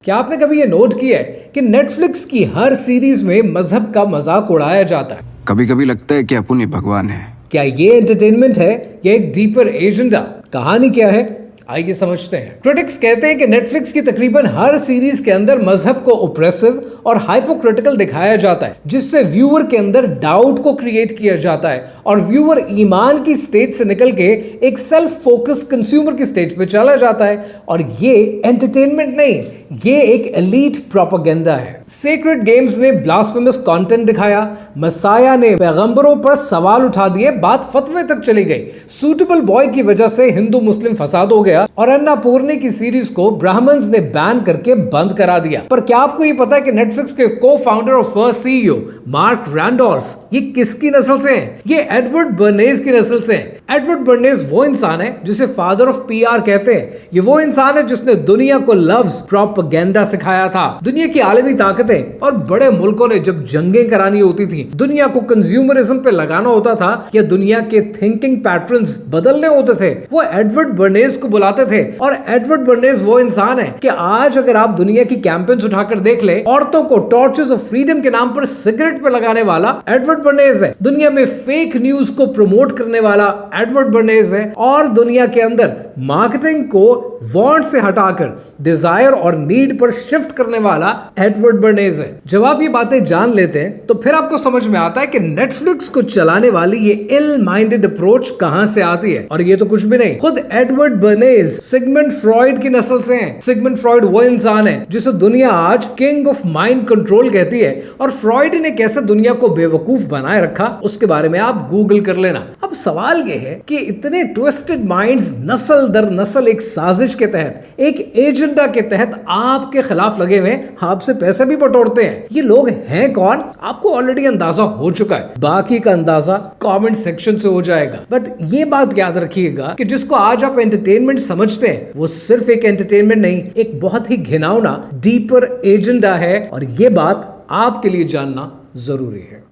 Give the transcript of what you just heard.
क्या आपने कभी ये नोट किया है कि नेटफ्लिक्स की हर सीरीज में मजहब का मजाक उड़ाया जाता है। कभी कभी लगता है कि अपन ही भगवान है। क्या ये एंटरटेनमेंट है या एक डीपर एजेंडा? कहानी क्या है, आइए समझते हैं। क्रिटिक्स कहते हैं कि नेटफ्लिक्स की तकरीबन हर सीरीज के अंदर मजहब को ओप्रेसिव और हाइपोक्रिटिकल दिखाया जाता है, जिससे व्यूअर के अंदर डाउट को क्रिएट किया जाता है और व्यूअर ईमान की स्टेज से निकल के एक सेल्फ फोकस्ड कंज्यूमर की स्टेज पे चला जाता है। और ये एंटरटेनमेंट नहीं, ये एक एलीट प्रोपेगेंडा है। सेक्रेड गेम्स ने ब्लास्फेमस कंटेंट दिखाया, मसाया ने पैगंबरों पर सवाल उठा दिए, बात फतवे तक चली गई। सूटेबल बॉय की वजह से हिंदू मुस्लिम फसाद हो गया और अन्नापूर्णी की सीरीज को ब्राह्मण्स ने बैन करके बंद करा दिया। पर क्या आपको ये पता है कि नेटफ्लिक्स के को फाउंडर और फर्स्ट सीईओ मार्क रैंडोल्फ ये किसकी नस्ल से हैं? ये एडवर्ड बर्नेज की नस्ल से हैं। एडवर्ड बर्नेज वो इंसान है जिसे फादर ऑफ पीआर कहते हैं। ये वो इंसान है जिसने दुनिया को लव्स प्रोपेगेंडा सिखाया था। दुनिया की आलमी ताकतें और बड़े मुल्कों ने जब जंगें करानी होती थी, दुनिया को कंज्यूमरिज्म पे लगाना होता था या दुनिया के थिंकिंग पैटर्न्स बदलने होते थे, वो एडवर्ड बर्नेज को बुलाते थे। और एडवर्ड बर्नेज वो इंसान है कि आज अगर आप दुनिया की कैंपेन्स उठाकर देख ले, औरतों को टॉर्चेस ऑफ फ्रीडम के नाम पर सिगरेट पे लगाने वाला एडवर्ड बर्नेज है। दुनिया में फेक न्यूज को प्रमोट करने वाला एडवर्ड बर्नेज है। और दुनिया के अंदर मार्केटिंग को वांट से हटाकर डिजायर और नीड पर शिफ्ट करने वाला एडवर्ड बर्नेज है। जब आप ये बातें जान लेते हैं तो फिर आपको समझ में आता है कि नेटफ्लिक्स को चलाने वाली ये इल माइंडेड अप्रोच कहां से आती है। और ये तो कुछ भी नहीं, खुद एडवर्ड बर्नेज सिगमंड फ्रॉइड की नस्ल से हैं। सिगमंड फ्रॉइड वो इंसान है जिसे दुनिया आज किंग ऑफ माइंड कंट्रोल कहती है। और फ्रॉइड ने कैसे दुनिया को बेवकूफ बनाए रखा, उसके बारे में आप गूगल कर लेना। अब सवाल ये है कि इतने ट्विस्टेड माइंड्स नस्ल दर नस्ल एक साजिश के तहत, एक एजेंडा के तहत आपके खिलाफ लगे हुए, आपसे पैसे भी बटोरते हैं। ये लोग हैं कौन, आपको ऑलरेडी अंदाजा हो चुका है। बाकी का अंदाजा कमेंट सेक्शन से हो जाएगा। बट ये बात याद रखिएगा कि जिसको आज आप एंटरटेनमेंट समझते हैं, वो सिर्फ एक एंटरटेनमेंट नहीं, एक बहुत ही घिनौना डीपर एजेंडा है। और ये बात आपके लिए जानना जरूरी है।